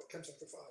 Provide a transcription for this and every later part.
comes after 5.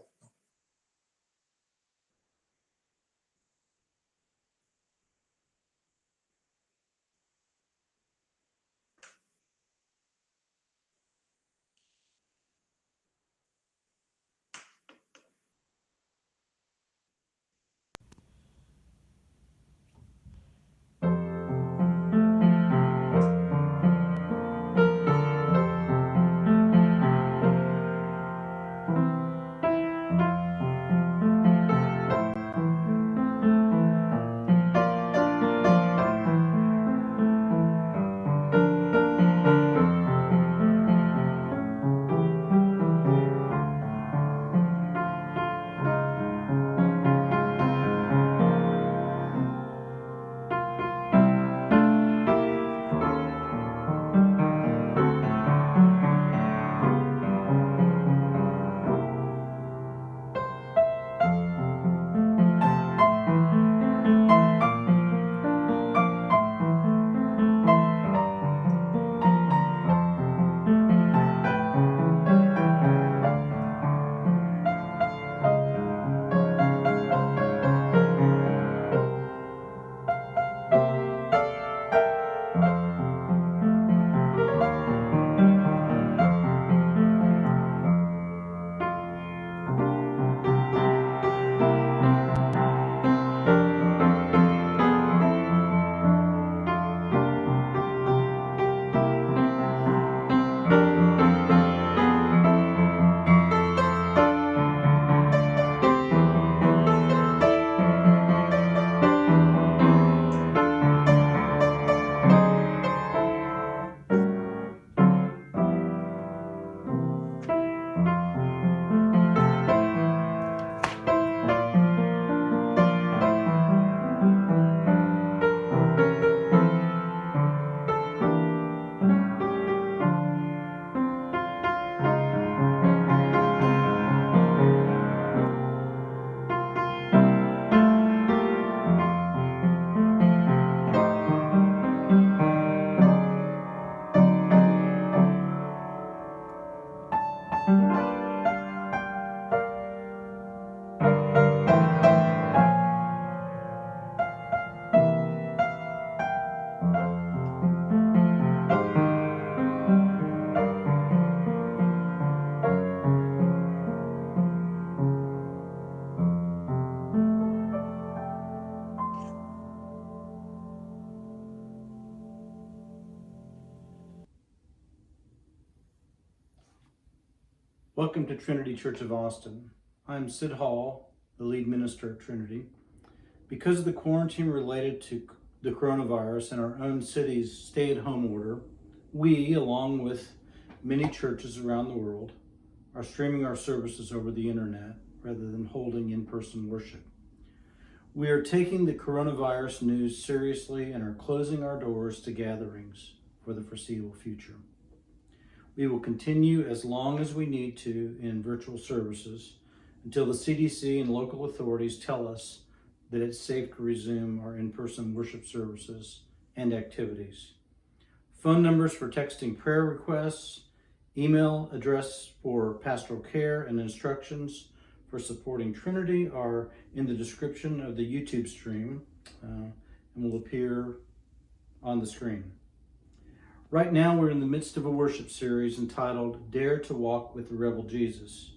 Welcome to Trinity Church of Austin. I'm Sid Hall, the lead minister at Trinity. Because of the quarantine related to the coronavirus and our own city's stay-at-home order, we, along with many churches around the world, are streaming our services over the internet rather than holding in-person worship. We are taking the coronavirus news seriously and are closing our doors to gatherings for the foreseeable future. We will continue as long as we need to in virtual services until the CDC and local authorities tell us that it's safe to resume our in-person worship services and activities. Phone numbers for texting prayer requests, email address for Pastoral Care, and instructions for supporting Trinity are in the description of the YouTube stream and will appear on the screen. Right now, we're in the midst of a worship series entitled Dare to Walk with the Rebel Jesus,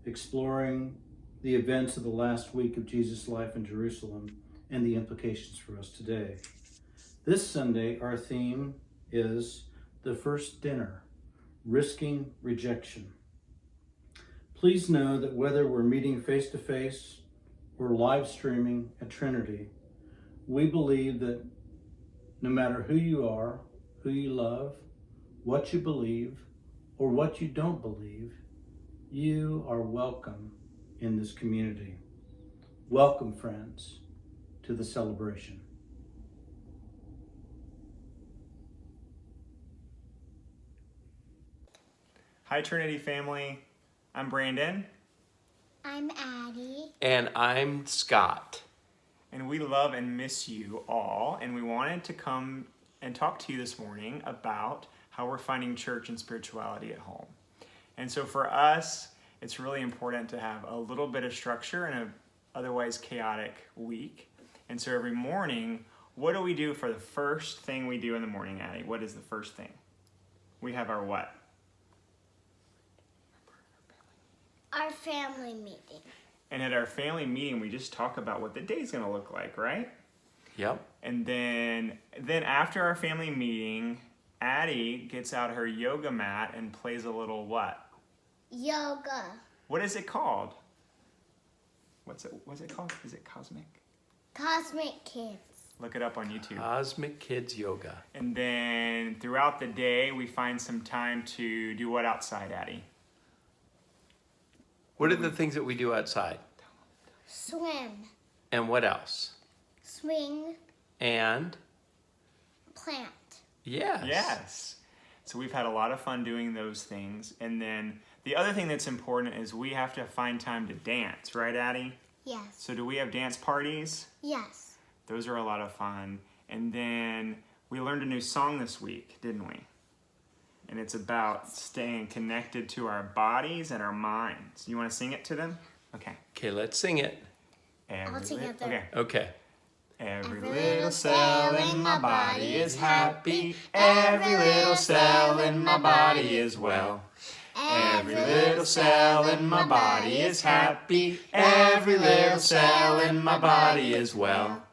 exploring the events of the last week of Jesus' life in Jerusalem and the implications for us today. This Sunday, our theme is The First Dinner, Risking Rejection. Please know that whether we're meeting face-to-face or live streaming at Trinity, we believe that no matter who you are, who you love, what you believe, or what you don't believe, you are welcome in this community. Welcome, friends, to the celebration. Hi, Trinity family. I'm Brandon. I'm Addie. And I'm Scott. And we love and miss you all. And we wanted to come and talk to you this morning about how we're finding church and spirituality at home. And so for us, it's really important to have a little bit of structure in an otherwise chaotic week. And so every morning, what do we do for the first thing we do in the morning, Addie? What is the first thing? We have our what? Our family meeting. And at our family meeting, we just talk about what the day's gonna look like, right? Yep. And then after our family meeting, Addie gets out her yoga mat and plays a little what? Yoga. What is it called? What's it called? Is it cosmic? Cosmic Kids. Look it up on YouTube. Cosmic Kids Yoga. And then throughout the day, we find some time to do what outside, Addie? What are the things that we do outside? Swim. And what else? Swing. And? Plant. Yes. Yes. So we've had a lot of fun doing those things. And then the other thing that's important is we have to find time to dance, right, Addie? Yes. So do we have dance parties? Yes. Those are a lot of fun. And then we learned a new song this week, didn't we? And it's about staying connected to our bodies and our minds. You want to sing it to them? Okay. Okay, let's sing it. All together. Okay. Okay. Every little cell in my body is happy. Every little cell in my body is well. Every little cell in my body is happy. Every little cell in my body is well.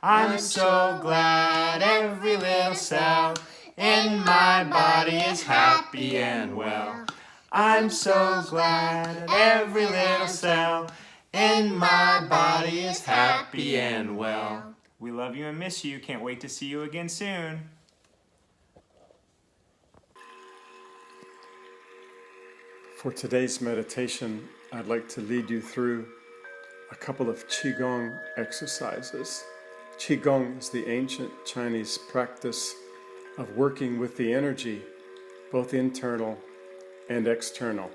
I'm so glad every little cell in my body is happy and well. I'm so glad every little cell in my body is happy and well. We love you and miss you. Can't wait to see you again soon. For today's meditation, I'd like to lead you through a couple of Qigong exercises. Qigong is the ancient Chinese practice of working with the energy, both internal and external.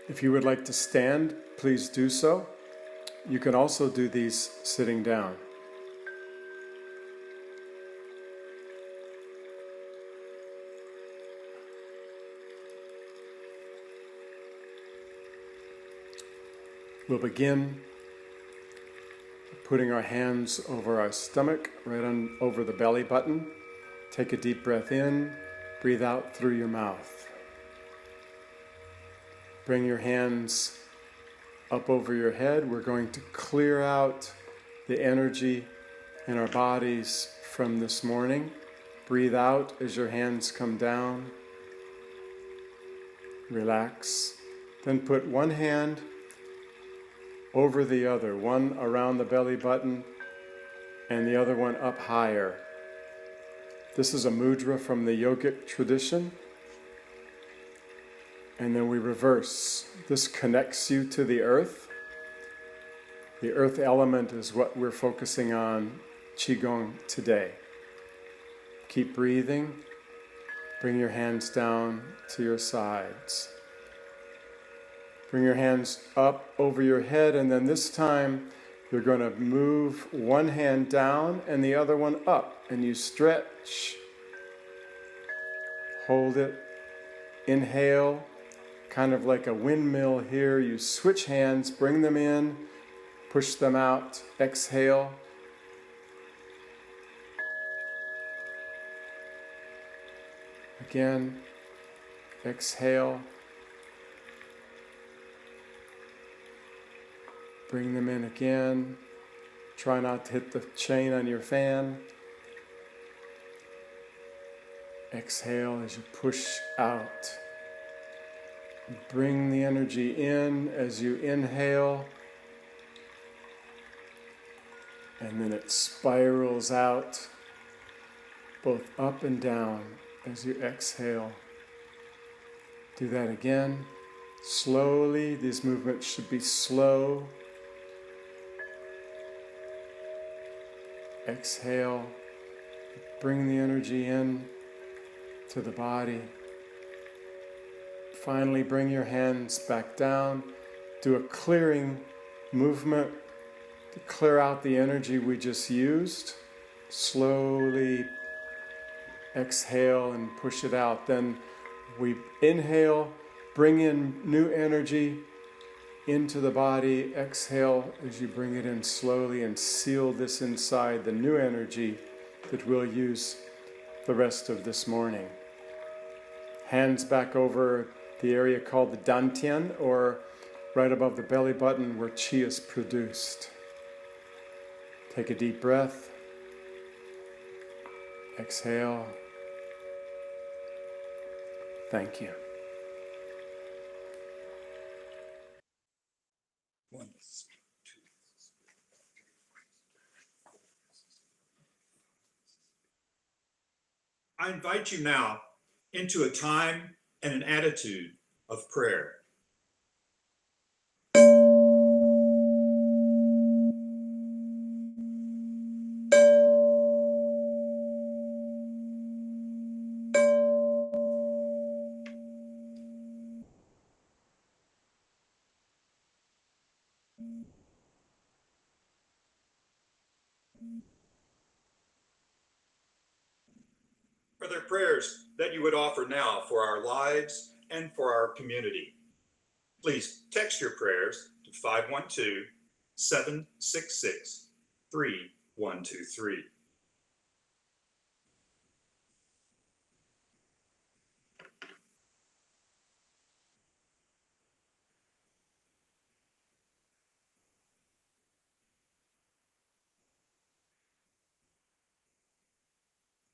If you would like to stand, please do so. You can also do these sitting down. We'll begin putting our hands over our stomach, right on over the belly button. Take a deep breath in, breathe out through your mouth. Bring your hands up over your head. We're going to clear out the energy in our bodies from this morning. Breathe out as your hands come down. Relax. Then put one hand over the other, one around the belly button and the other one up higher. This is a mudra from the yogic tradition. And then we reverse. This connects you to the earth. The earth element is what we're focusing on Qigong today. Keep breathing. Bring your hands down to your sides. Bring your hands up over your head, and then this time you're going to move one hand down and the other one up, and you stretch. Hold it. Inhale, kind of like a windmill here. You switch hands, bring them in, push them out. Exhale. Again, exhale. Bring them in again. Try not to hit the chain on your fan. Exhale as you push out. Bring the energy in as you inhale. And then it spirals out, both up and down as you exhale. Do that again. Slowly, these movements should be slow. Exhale, bring the energy in to the body. Finally, bring your hands back down. Do a clearing movement to clear out the energy we just used. Slowly exhale and push it out. Then we inhale, bring in new energy into the body. Exhale as you bring it in slowly and seal this inside, the new energy that we'll use the rest of this morning. Hands back over the area called the dantian, or right above the belly button where chi is produced. Take a deep breath. Exhale. Thank you. I invite you now into a time and an attitude of prayer. Are there prayers that you would offer now for our lives and for our community? Please text your prayers to 512-766-3123.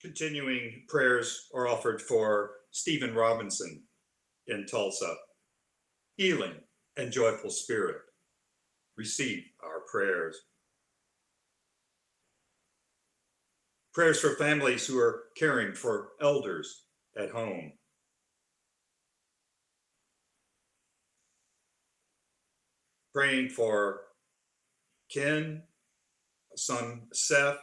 Continuing prayers are offered for Stephen Robinson in Tulsa. Healing and joyful spirit. Receive our prayers. Prayers for families who are caring for elders at home. Praying for Ken, son Seth,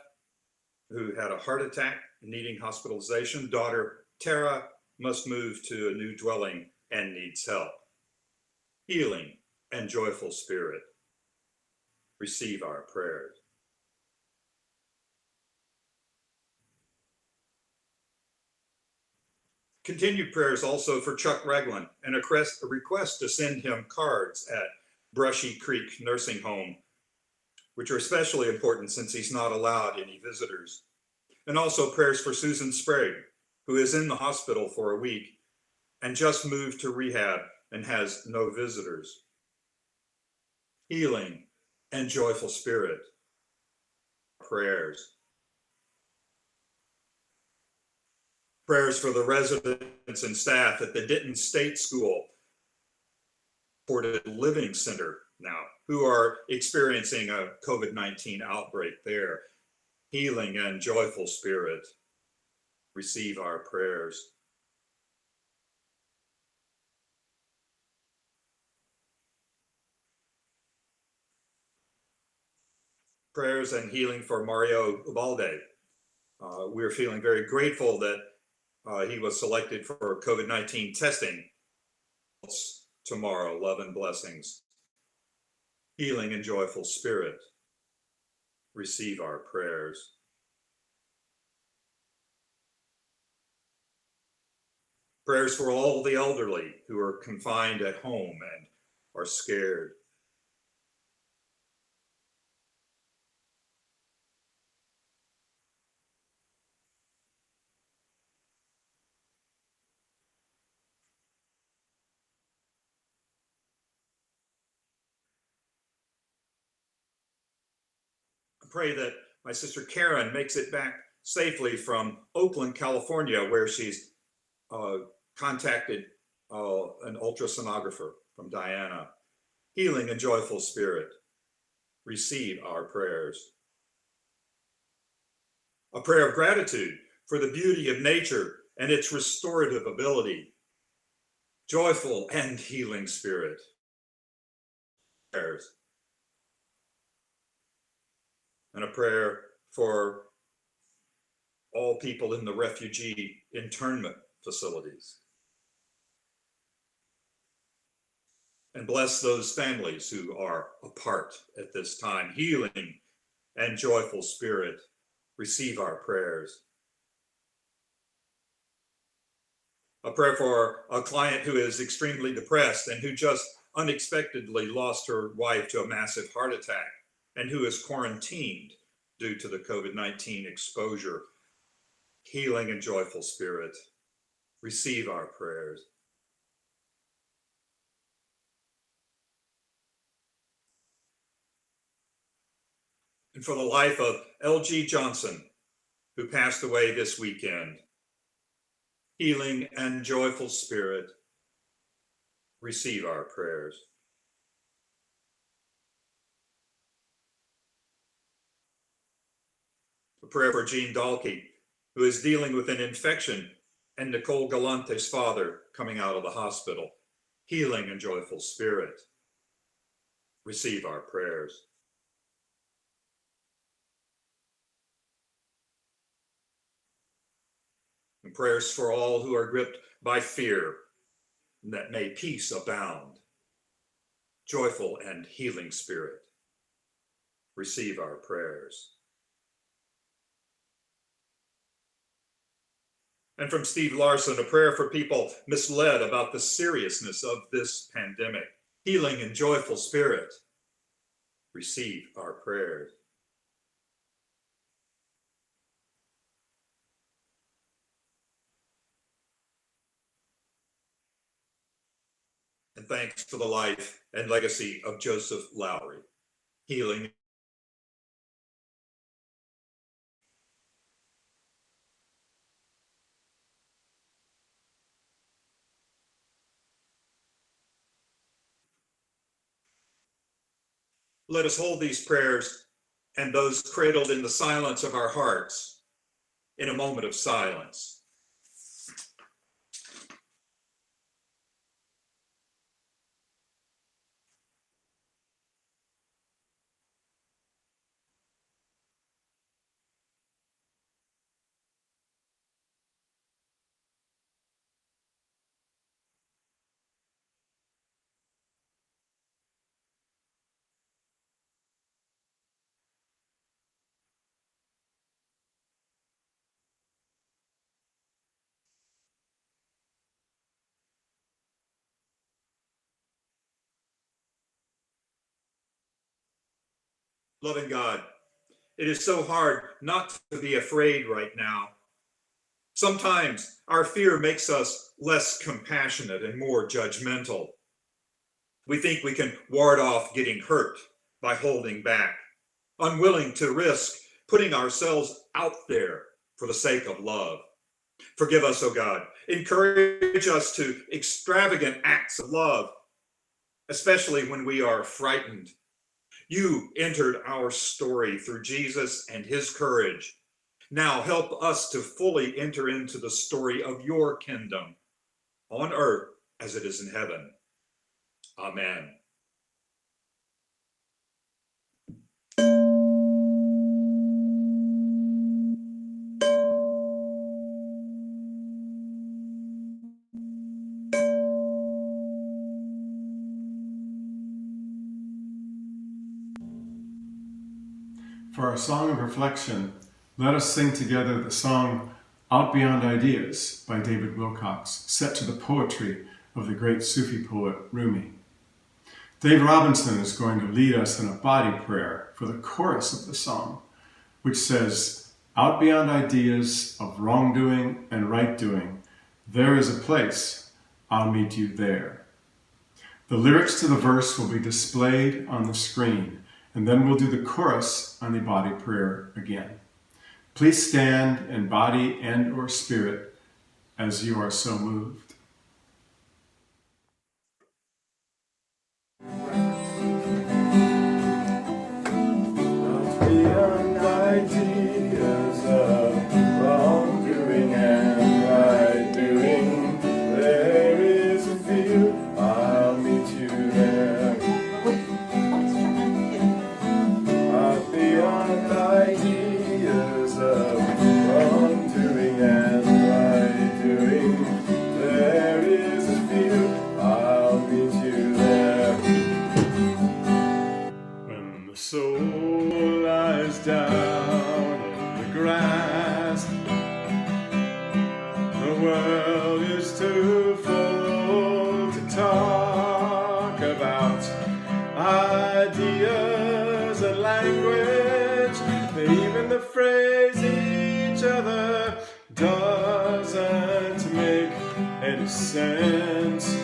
who had a heart attack needing hospitalization. Daughter Tara must move to a new dwelling and needs help. Healing and joyful spirit. Receive our prayers. Continued prayers also for Chuck Ragland and a request to send him cards at Brushy Creek Nursing Home, which are especially important since he's not allowed any visitors. And also prayers for Susan Sprague, who is in the hospital for a week and just moved to rehab and has no visitors. Healing and joyful spirit. Prayers. Prayers for the residents and staff at the Denton State School Supported Living Center now, who are experiencing a COVID-19 outbreak there. Healing and joyful spirit. Receive our prayers. Prayers and healing for Mario Ubalde. We're feeling very grateful that he was selected for COVID-19 testing. Tomorrow, love and blessings. Healing and joyful spirit. Receive our prayers. Prayers for all the elderly who are confined at home and are scared. Pray that my sister Karen makes it back safely from Oakland, California, where she's contacted an ultrasonographer from Diana. Healing and joyful spirit. Receive our prayers. A prayer of gratitude for the beauty of nature and its restorative ability. Joyful and healing spirit. Prayers. And a prayer for all people in the refugee internment facilities. And bless those families who are apart at this time. Healing and joyful spirit. Receive our prayers. A prayer for a client who is extremely depressed and who just unexpectedly lost her wife to a massive heart attack and who is quarantined due to the COVID-19 exposure. Healing and joyful spirit, receive our prayers. And for the life of L.G. Johnson, who passed away this weekend, healing and joyful spirit, receive our prayers. A prayer for Jean Dahlke, who is dealing with an infection, and Nicole Galante's father coming out of the hospital. Healing and joyful spirit, receive our prayers. And prayers for all who are gripped by fear, that may peace abound. Joyful and healing spirit, receive our prayers. And from Steve Larson, a prayer for people misled about the seriousness of this pandemic. Healing and joyful spirit, receive our prayers. And thanks for the life and legacy of Joseph Lowry. Healing. Let us hold these prayers and those cradled in the silence of our hearts in a moment of silence. Loving God, it is so hard not to be afraid right now. Sometimes our fear makes us less compassionate and more judgmental. We think we can ward off getting hurt by holding back, unwilling to risk putting ourselves out there for the sake of love. Forgive us, O God. Encourage us to extravagant acts of love, especially when we are frightened. You entered our story through Jesus and his courage. Now help us to fully enter into the story of your kingdom on earth as it is in heaven. Amen. For our song of reflection, let us sing together the song Out Beyond Ideas by David Wilcox, set to the poetry of the great Sufi poet Rumi. Dave Robinson is going to lead us in a body prayer for the chorus of the song, which says, out beyond ideas of wrongdoing and right doing, there is a place, I'll meet you there. The lyrics to the verse will be displayed on the screen, and then we'll do the chorus on the body prayer again. Please stand in body and or spirit as you are so moved. Beyond ideas of wrongdoing and right doing, there is a field, I'll meet you there. Out beyond ideas of wrongdoing and right doing, there is a field, I'll meet you there. When the soul lies down in the grass, the world is too about ideas and language, even the phrase each other doesn't make any sense.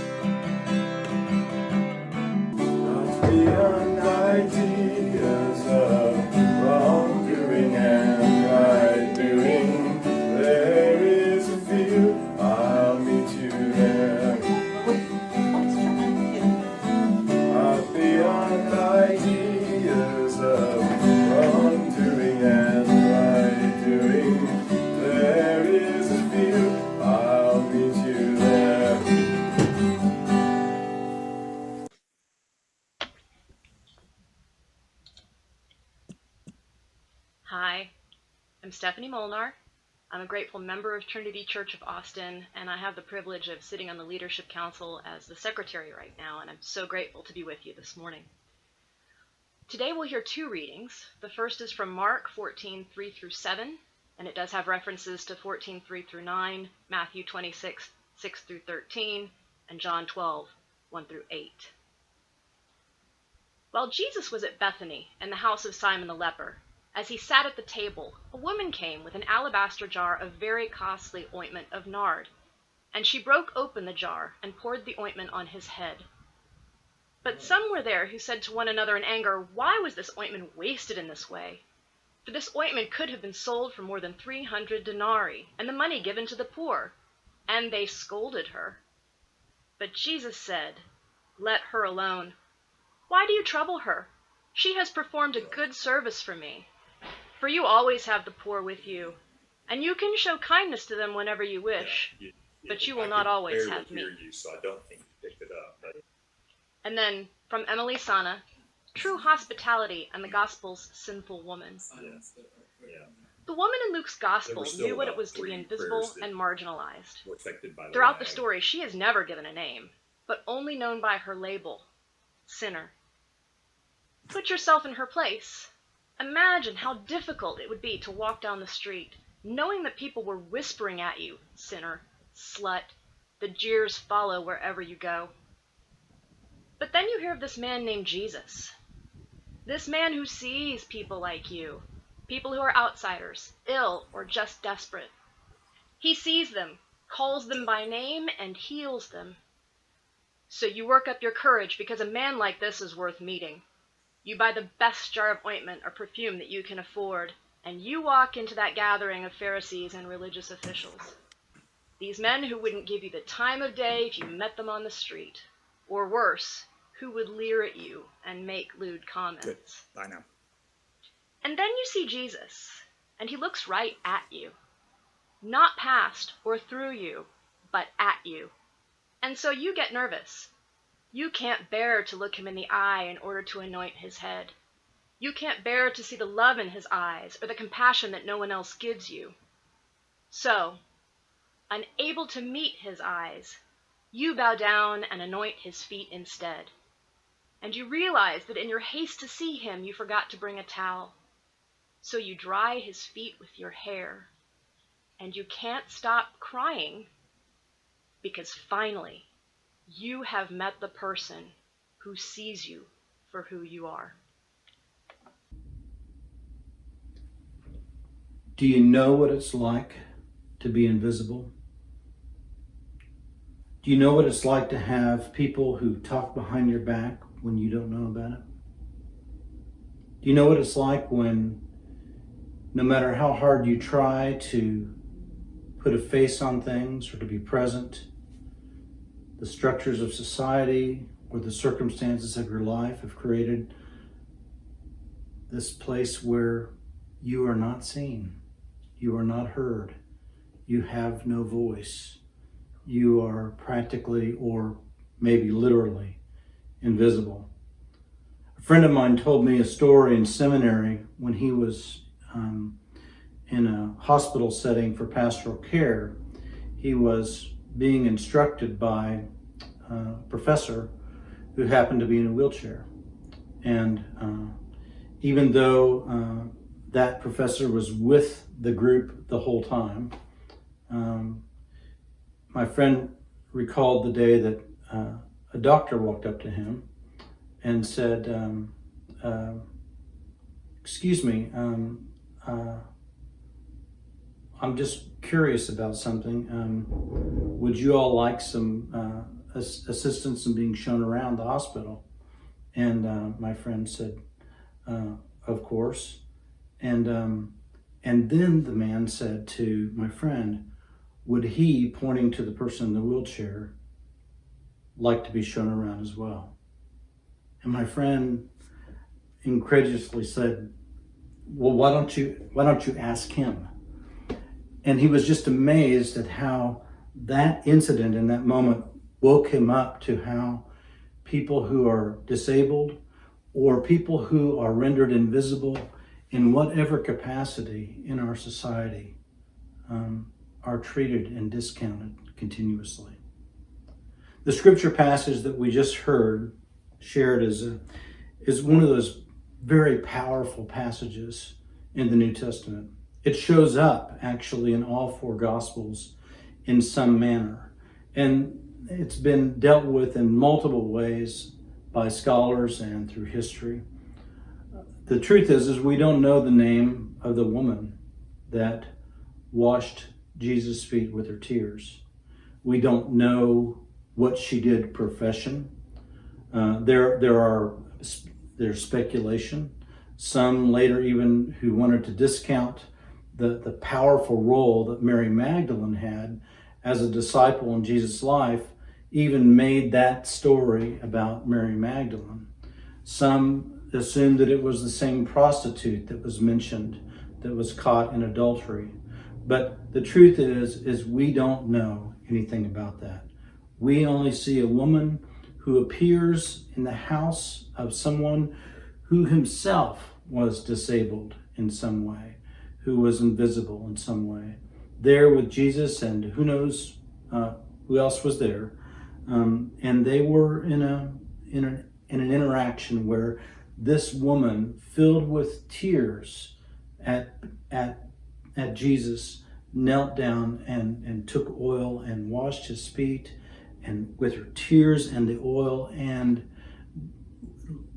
Not beyond ideas of wrongdoing and right doing, there is a few, I'll meet you there. Not beyond ideas of wrongdoing and right doing, there is a few, I'll meet you there. Hi, I'm Stephanie Molnar. I'm a grateful member of Trinity Church of Austin, and I have the privilege of sitting on the Leadership Council as the secretary right now, and I'm so grateful to be with you this morning. Today we'll hear two readings. The first is from Mark 14:3 through 7, and it does have references to 14:3 through 9, Matthew 26:6 through 13, and John 12:1 through 8. While Jesus was at Bethany in the house of Simon the leper, as he sat at the table, a woman came with an alabaster jar of very costly ointment of nard, and she broke open the jar and poured the ointment on his head. But some were there who said to one another in anger, "Why was this ointment wasted in this way? For this ointment could have been sold for more than 300 denarii, and the money given to the poor." And they scolded her. But Jesus said, "Let her alone. Why do you trouble her? She has performed a good service for me. For you always have the poor with you, and you can show kindness to them whenever you wish, but you will not always have me." I hear you, so I don't think you picked it up. But And then from Emily Sana, True Hospitality and the Gospel's Sinful Woman. yeah, The woman in Luke's Gospel There were still knew what it about was to be 3 invisible prayers that and marginalized. were affected by the Throughout the lag. story, she is never given a name, but only known by her label, sinner. Put yourself in her place. Imagine how difficult it would be to walk down the street, knowing that people were whispering at you, sinner, slut. The jeers follow wherever you go. But then you hear of this man named Jesus. This man who sees people like you, people who are outsiders, ill, or just desperate. He sees them, calls them by name, and heals them. So you work up your courage because a man like this is worth meeting. You buy the best jar of ointment or perfume that you can afford, and you walk into that gathering of Pharisees and religious officials. These men who wouldn't give you the time of day if you met them on the street, or worse, who would leer at you and make lewd comments. Good. Bye now. And then you see Jesus, and he looks right at you. Not past or through you, but at you. And so you get nervous. You can't bear to look him in the eye in order to anoint his head. You can't bear to see the love in his eyes or the compassion that no one else gives you. So, unable to meet his eyes, you bow down and anoint his feet instead. And you realize that in your haste to see him, you forgot to bring a towel. So you dry his feet with your hair. And you can't stop crying because finally, you have met the person who sees you for who you are. Do you know what it's like to be invisible? Do you know what it's like to have people who talk behind your back when you don't know about it? Do you know what it's like when, no matter how hard you try to put a face on things or to be present, the structures of society or the circumstances of your life have created this place where you are not seen, you are not heard, you have no voice, you are practically or maybe literally invisible. A friend of mine told me a story in seminary when he was in a hospital setting for pastoral care. He was being instructed by a professor who happened to be in a wheelchair. And even though that professor was with the group the whole time, my friend recalled the day that a doctor walked up to him and said, excuse me, I'm just curious about something. Would you all like some assistance in being shown around the hospital? And my friend said, of course. And then the man said to my friend, would he, pointing to the person in the wheelchair, like to be shown around as well? And my friend incredulously said, well, why don't you ask him? And he was just amazed at how that incident in that moment woke him up to how people who are disabled or people who are rendered invisible in whatever capacity in our society are treated and discounted continuously. The scripture passage that we just heard shared is one of those very powerful passages in the New Testament. It shows up actually in all four Gospels in some manner. And it's been dealt with in multiple ways by scholars and through history. The truth is we don't know the name of the woman that washed Jesus' feet with her tears. We don't know what she did profession. There's speculation. Some later even who wanted to discount the powerful role that Mary Magdalene had as a disciple in Jesus' life even made that story about Mary Magdalene. Some assumed that it was the same prostitute that was mentioned that was caught in adultery. But the truth is we don't know anything about that. We only see a woman who appears in the house of someone who himself was disabled in some way, who was invisible in some way, there with Jesus, and who knows who else was there. And they were in an interaction where this woman, filled with tears at Jesus, knelt down and took oil and washed his feet, and with her tears and the oil, and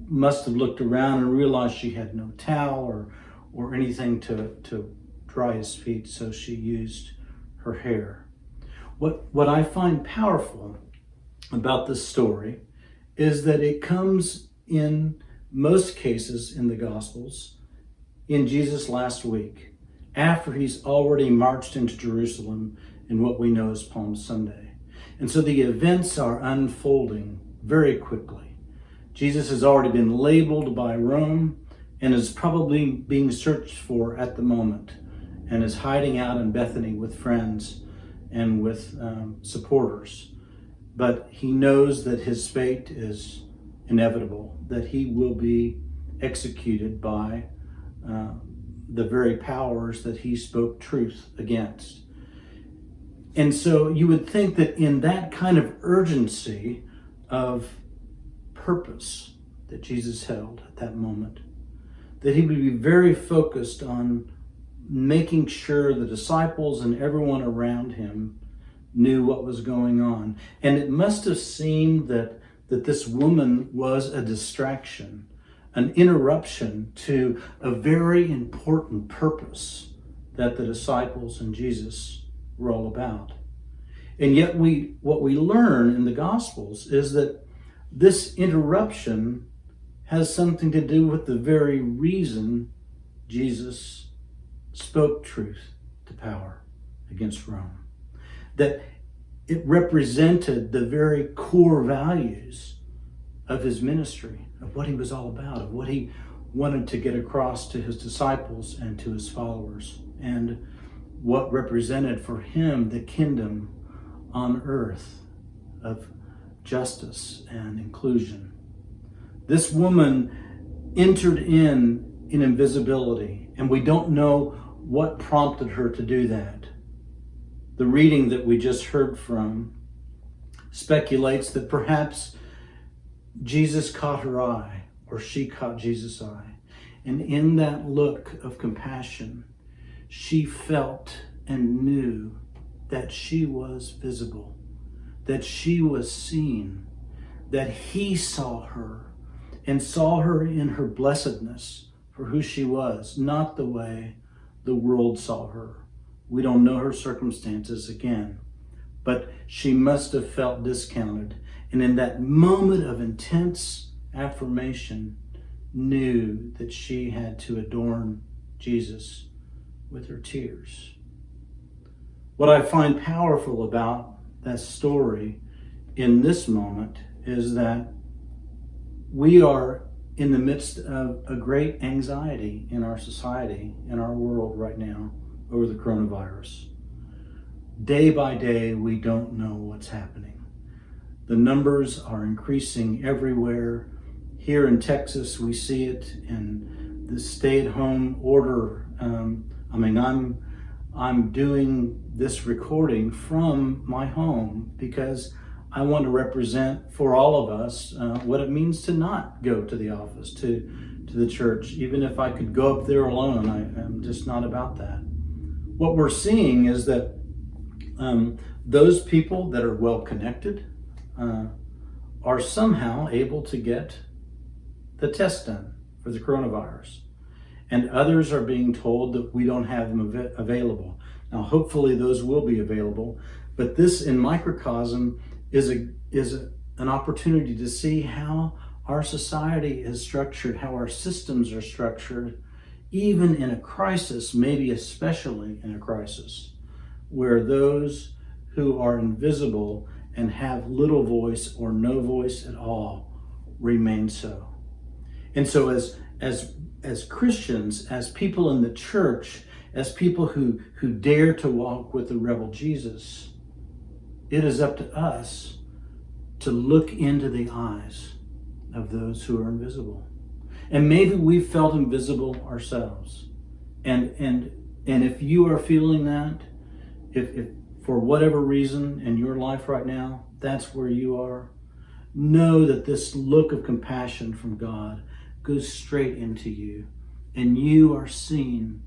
must have looked around and realized she had no towel or anything to dry his feet, so she used her hair. What I find powerful about this story is that it comes in most cases in the Gospels in Jesus' last week, after he's already marched into Jerusalem in what we know as Palm Sunday. And so the events are unfolding very quickly. Jesus has already been labeled by Rome and is probably being searched for at the moment, and is hiding out in Bethany with friends and with supporters. But he knows that his fate is inevitable, that he will be executed by the very powers that he spoke truth against. And so you would think that in that kind of urgency of purpose that Jesus held at that moment, that he would be very focused on making sure the disciples and everyone around him knew what was going on. And it must have seemed that this woman was a distraction, an interruption to a very important purpose that the disciples and Jesus were all about. And yet what we learn in the Gospels is that this interruption has something to do with the very reason Jesus spoke truth to power against Rome. That it represented the very core values of his ministry, of what he was all about, of what he wanted to get across to his disciples and to his followers, and what represented for him the kingdom on earth of justice and inclusion. This woman entered in invisibility, and we don't know what prompted her to do that. The reading that we just heard from speculates that perhaps Jesus caught her eye, or she caught Jesus' eye. And in that look of compassion, she felt and knew that she was visible, that she was seen, that he saw her and saw her in her blessedness for who she was, not the way the world saw her. We don't know her circumstances again, but she must have felt discounted. And in that moment of intense affirmation, knew that she had to adorn Jesus with her tears. What I find powerful about that story in this moment is that we are in the midst of a great anxiety in our society, in our world right now, over the coronavirus. Day by day, we don't know what's happening. The numbers are increasing everywhere. Here in Texas, we see it in the stay-at-home order. I'm doing this recording from my home because I want to represent for all of us what it means to not go to the office, to the church. Even if I could go up there alone, I'm just not about that. What we're seeing is that those people that are well connected are somehow able to get the test done for the coronavirus. And others are being told that we don't have them available. Now, hopefully those will be available, but this in microcosm is an opportunity to see how our society is structured, how our systems are structured, even in a crisis, maybe especially in a crisis, where those who are invisible and have little voice or no voice at all remain so. And so as Christians, as people in the church, as people who dare to walk with the rebel Jesus, it is up to us to look into the eyes of those who are invisible. And maybe we've felt invisible ourselves. And if you are feeling that, if for whatever reason in your life right now, that's where you are, know that this look of compassion from God goes straight into you, and you are seen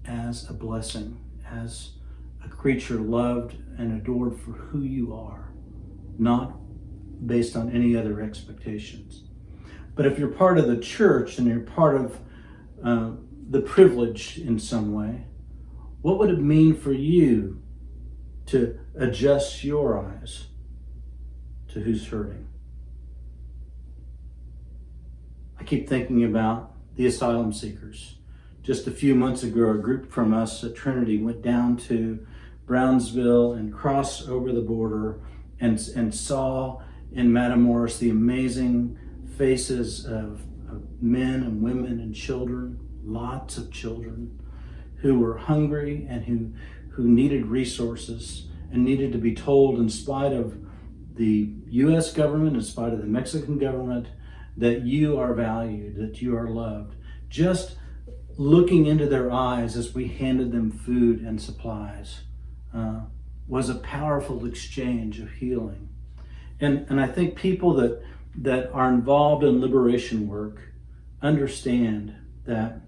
as a blessing, as a creature loved and adored for who you are, not based on any other expectations. But if you're part of the church and you're part of the privilege in some way, what would it mean for you to adjust your eyes to who's hurting? I keep thinking about the asylum seekers. Just a few months ago, a group from us at Trinity went down to Brownsville and crossed over the border and saw in Matamoros the amazing faces of men and women and children, lots of children, who were hungry and who needed resources and needed to be told, in spite of the U.S. government, in spite of the Mexican government, that you are valued, that you are loved. Just looking into their eyes as we handed them food and supplies was a powerful exchange of healing. And I think people that are involved in liberation work understand that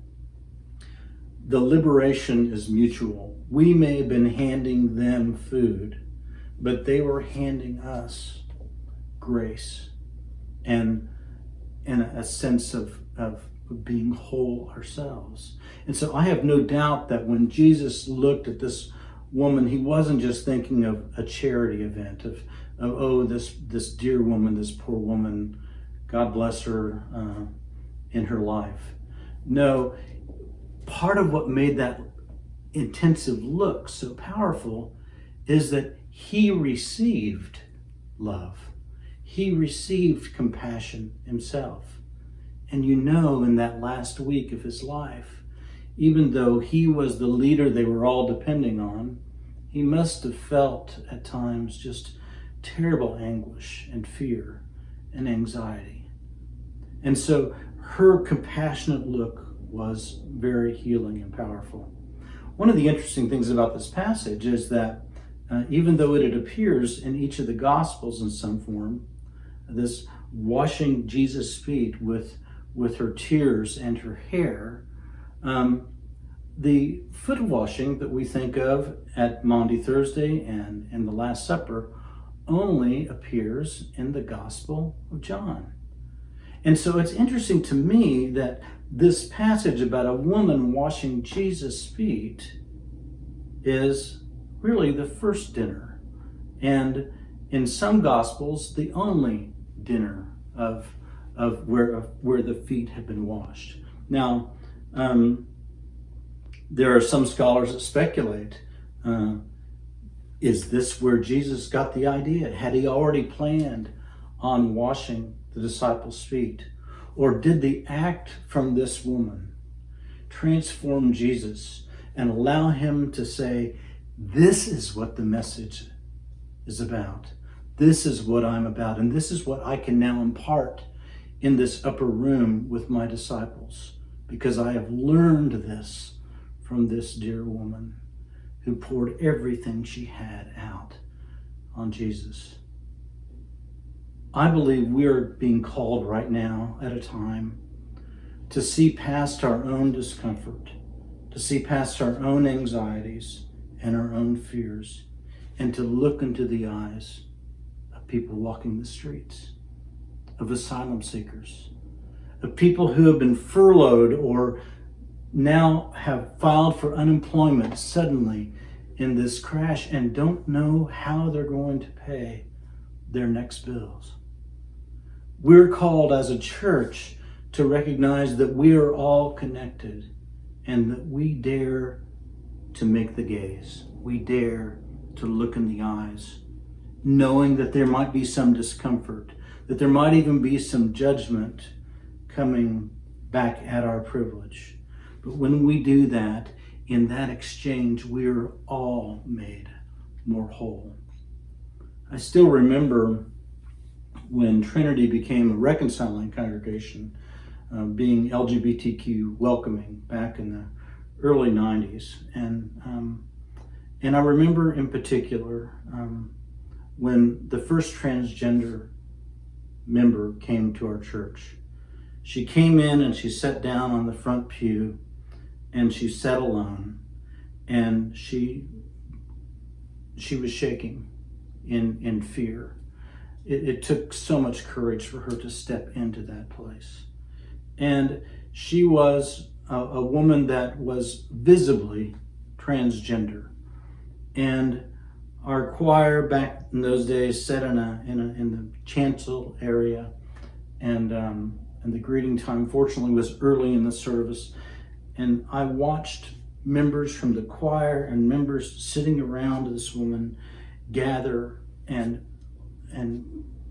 the liberation is mutual. We may have been handing them food, but they were handing us grace and a sense of being whole ourselves. And so I have no doubt that when Jesus looked at this woman, he wasn't just thinking of a charity event, of oh, this dear woman, this poor woman, God bless her in her life. No, part of what made that intensive look so powerful is that he received love. He received compassion himself. And you know, in that last week of his life, even though he was the leader they were all depending on, he must have felt at times just terrible anguish and fear and anxiety. And so her compassionate look was very healing and powerful. One of the interesting things about this passage is that even though it appears in each of the Gospels in some form, this washing Jesus' feet with her tears and her hair, the foot washing that we think of at Maundy Thursday and in the Last Supper only appears in the Gospel of John. And so it's interesting to me that this passage about a woman washing Jesus' feet is really the first dinner, and in some Gospels, the only dinner of where the feet have been washed. Now, there are some scholars that speculate, is this where Jesus got the idea? Had he already planned on washing the disciples' feet? Or did the act from this woman transform Jesus and allow him to say, this is what the message is about. This is what I'm about, and this is what I can now impart in this upper room with my disciples, because I have learned this from this dear woman who poured everything she had out on Jesus. I believe we're being called right now at a time to see past our own discomfort, to see past our own anxieties and our own fears, and to look into the eyes of people walking the streets, of asylum seekers, of people who have been furloughed or now have filed for unemployment suddenly in this crash and don't know how they're going to pay their next bills. We're called as a church to recognize that we are all connected and that we dare to make the gaze. We dare to look in the eyes, knowing that there might be some discomfort, that there might even be some judgment coming back at our privilege. But when we do that, in that exchange, we're all made more whole. I still remember when Trinity became a reconciling congregation, being LGBTQ welcoming back in the early 90s. And I remember in particular when the first transgender member came to our church. She came in and she sat down on the front pew and she sat alone, and she was shaking in fear. It took so much courage for her to step into that place. And she was a woman that was visibly transgender. And our choir back in those days sat in the chancel area, and the greeting time fortunately was early in the service. And I watched members from the choir and members sitting around this woman gather and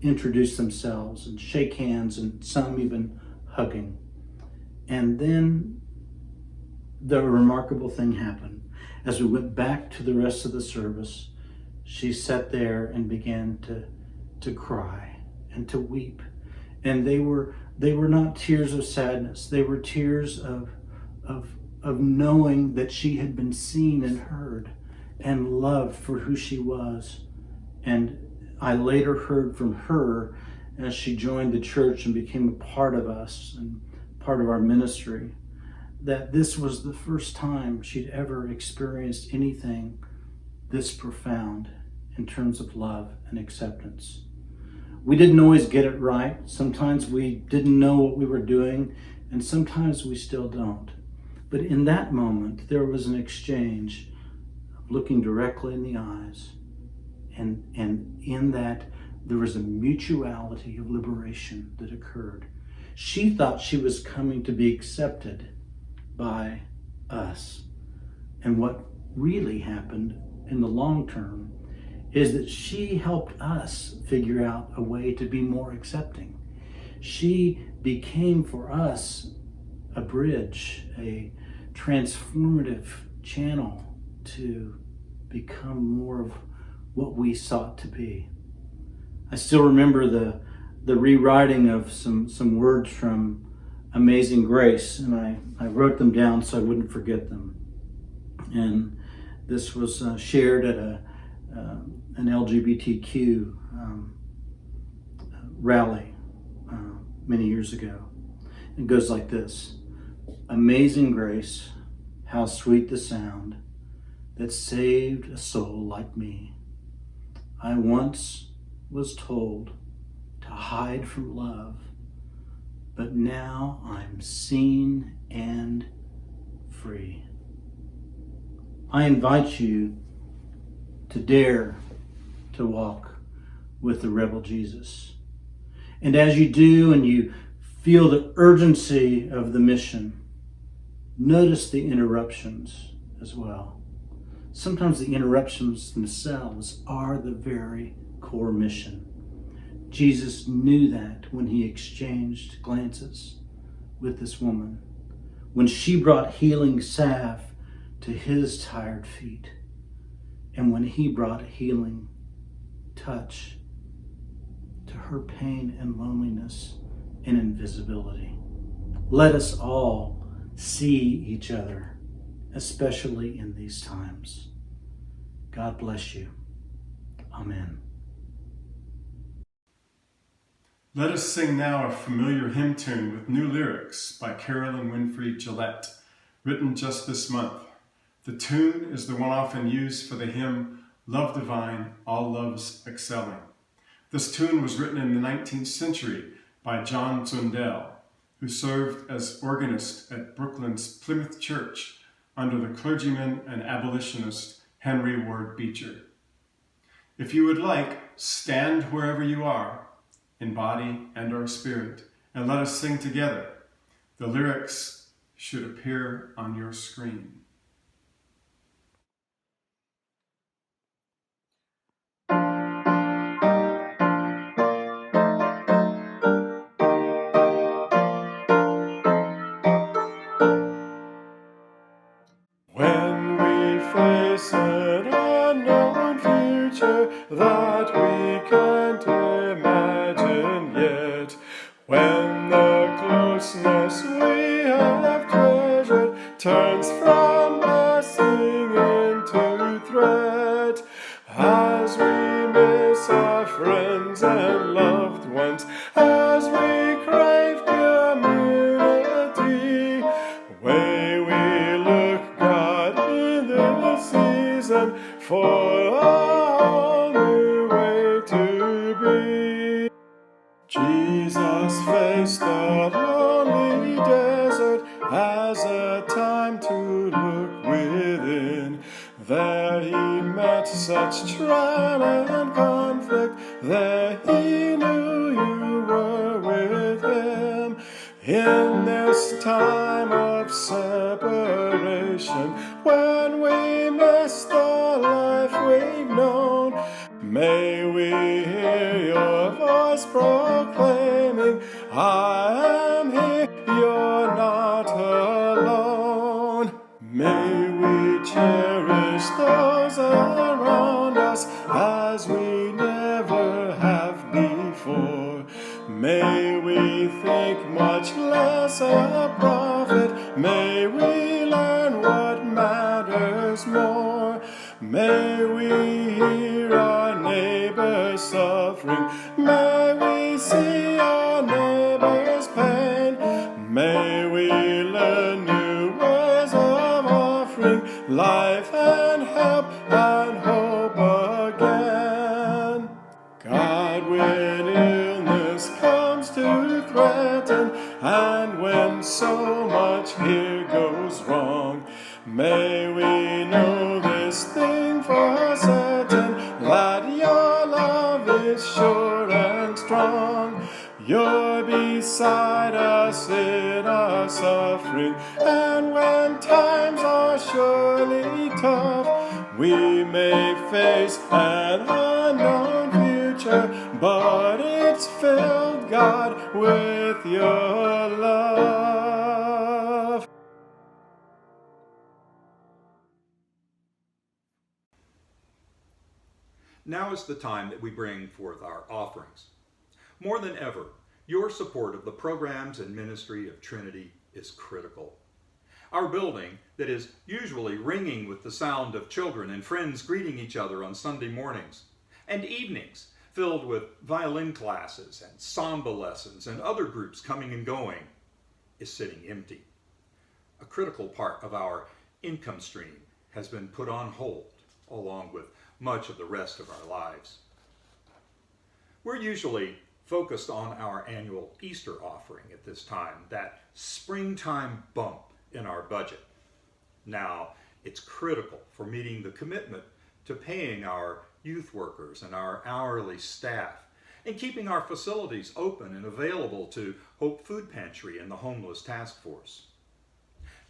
introduce themselves and shake hands, and some even hugging. And then the remarkable thing happened. As we went back to the rest of the service, she sat there and began to cry and to weep. And they were not tears of sadness. They were tears of knowing that she had been seen and heard and loved for who she was. And I later heard from her as she joined the church and became a part of us and part of our ministry, that this was the first time she'd ever experienced anything this profound in terms of love and acceptance. We didn't always get it right. Sometimes we didn't know what we were doing, and sometimes we still don't. But in that moment, there was an exchange of looking directly in the eyes, and in that there was a mutuality of liberation that occurred. She thought she was coming to be accepted by us. And what really happened in the long term is that she helped us figure out a way to be more accepting. She became for us a bridge, a transformative channel to become more of what we sought to be. I still remember the rewriting of some words from Amazing Grace, and I wrote them down so I wouldn't forget them. And this was shared at an LGBTQ rally many years ago. It goes like this: Amazing grace, how sweet the sound that saved a soul like me. I once was told to hide from love, but now I'm seen and free. I invite you to dare to walk with the rebel Jesus. And as you do and you feel the urgency of the mission, notice the interruptions as well. Sometimes the interruptions themselves are the very core mission. Jesus knew that when he exchanged glances with this woman, when she brought healing salve to his tired feet, and when he brought healing touch to her pain and loneliness and invisibility. Let us all see each other, especially in these times. God bless you. Amen. Let us sing now a familiar hymn tune with new lyrics by Carolyn Winfrey Gillette, written just this month. The tune is the one often used for the hymn, Love Divine, All Loves Excelling. This tune was written in the 19th century by John Zundel, who served as organist at Brooklyn's Plymouth Church under the clergyman and abolitionist Henry Ward Beecher. If you would like, stand wherever you are, in body and or spirit, and let us sing together. The lyrics should appear on your screen. When we face an unknown future that we can't imagine yet, when the closeness we have treasured turns from blessing into threat, as we miss our friends and loved ones, as we crave community, may we look God in this season for a whole new way to be. Jesus faced the lonely desert as a time to look within. There he met such trial and conflict, there he knew you were with him. In this time of separation, when we miss the life we've known, may we hear your voice proclaiming, I am here, you're not alone. May we cherish those around us as we never have before. May we think much less of profit. May we learn what matters more. May we hear our neighbor's suffering. May we see our neighbor's pain. May we learn new ways of offering life and help and hope again. God, when illness comes to threaten, and when so much here goes wrong, may we know this thing for certain, that your love is sure and strong. You're beside us in our suffering, and when times are surely tough, we may face an unknown future, but it's filled, God, with your love. Now is the time that we bring forth our offerings. More than ever, your support of the programs and ministry of Trinity is critical. Our building, that is usually ringing with the sound of children and friends greeting each other on Sunday mornings, and evenings filled with violin classes and samba lessons and other groups coming and going, is sitting empty. A critical part of our income stream has been put on hold, along with much of the rest of our lives. We're usually focused on our annual Easter offering at this time, that springtime bump in our budget. Now, it's critical for meeting the commitment to paying our youth workers and our hourly staff, and keeping our facilities open and available to Hope Food Pantry and the Homeless Task Force.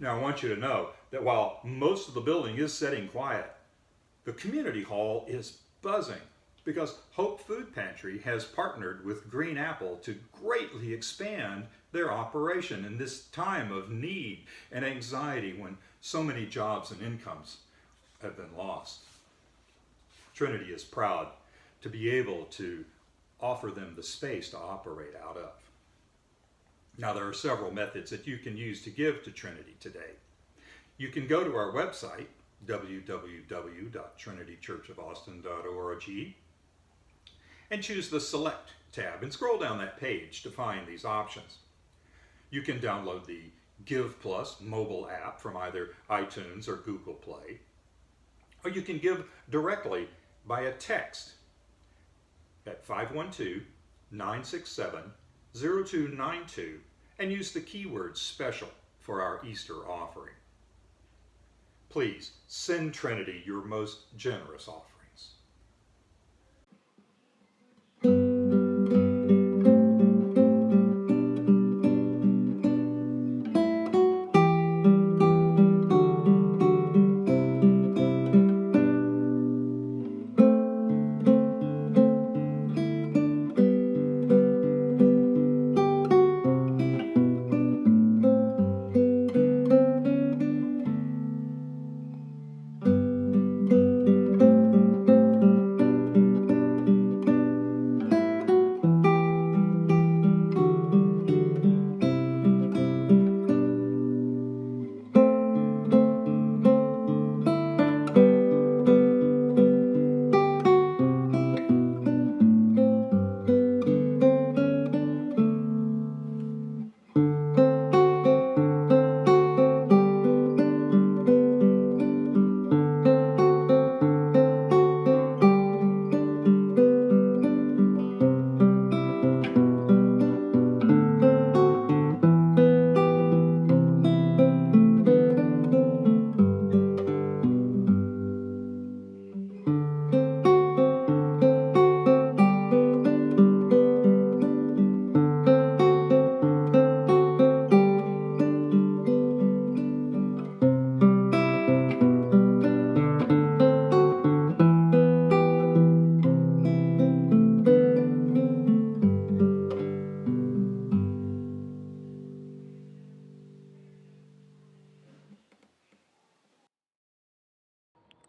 Now, I want you to know that while most of the building is sitting quiet, the community hall is buzzing because Hope Food Pantry has partnered with Green Apple to greatly expand their operation in this time of need and anxiety when so many jobs and incomes have been lost. Trinity is proud to be able to offer them the space to operate out of. Now, there are several methods that you can use to give to Trinity today. You can go to our website, www.trinitychurchofaustin.org, and choose the Select tab and scroll down that page to find these options. You can download the Give Plus mobile app from either iTunes or Google Play, or you can give directly by a text at 512-967-0292 and use the keyword special for our Easter offering. Please send Trinity your most generous offerings.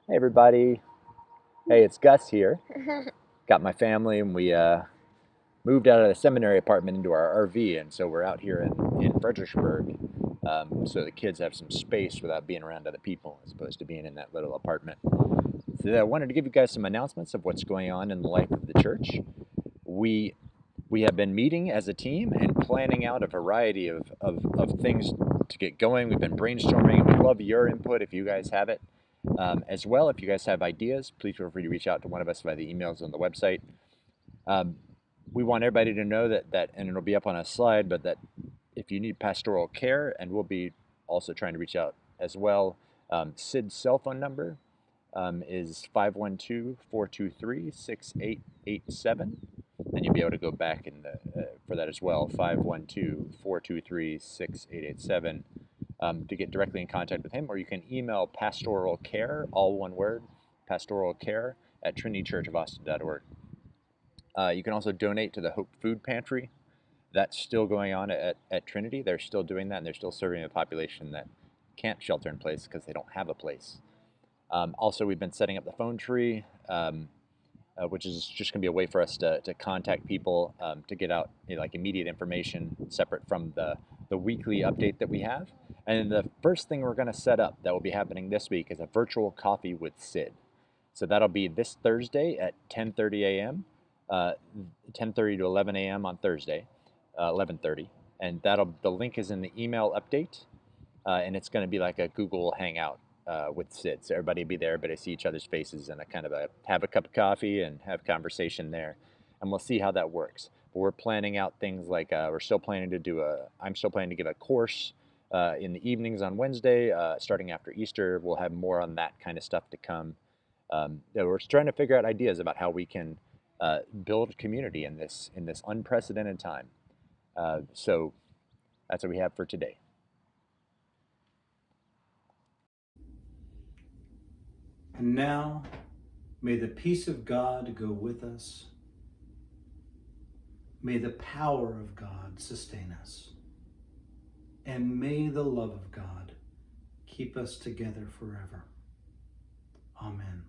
Hey everybody. Hey, it's Gus here. Got my family and we moved out of the seminary apartment into our RV, and so we're out here in Fredericksburg, so the kids have some space without being around other people as opposed to being in that little apartment. So I wanted to give you guys some announcements of what's going on in the life of the church. We have been meeting as a team and planning out a variety of things to get going. We've been brainstorming. We'd love your input if you guys have it. As well, if you guys have ideas, please feel free to reach out to one of us via the emails on the website. We want everybody to know that, and it'll be up on a slide, but that if you need pastoral care, and we'll be also trying to reach out as well, Sid's cell phone number is 512-423-6887, and you'll be able to go back for that as well, 512-423-6887. To get directly in contact with him, or you can email Pastoral Care, all one word, pastoralcare @trinitychurchofaustin.org. You can also donate to the Hope Food Pantry. That's still going on at Trinity. They're still doing that, and they're still serving a population that can't shelter in place because they don't have a place. Also, we've been setting up the phone tree, which is just going to be a way for us to contact people, to get out like immediate information separate from the weekly update that we have. And the first thing we're going to set up that will be happening this week is a virtual coffee with Sid. So that'll be this Thursday at 10:30 a.m., 10:30 to 11 a.m. on Thursday, 11:30. And the link is in the email update, and it's going to be like a Google Hangout with Sid. So everybody will be there, everybody see each other's faces, and have a cup of coffee and have conversation there. and we'll see how that works. But we're planning out things like I'm still planning to give a course in the evenings on Wednesday, starting after Easter. We'll have more on that kind of stuff to come. We're trying to figure out ideas about how we can build community in this unprecedented time. So that's what we have for today. And now, may the peace of God go with us. May the power of God sustain us. And may the love of God keep us together forever. Amen.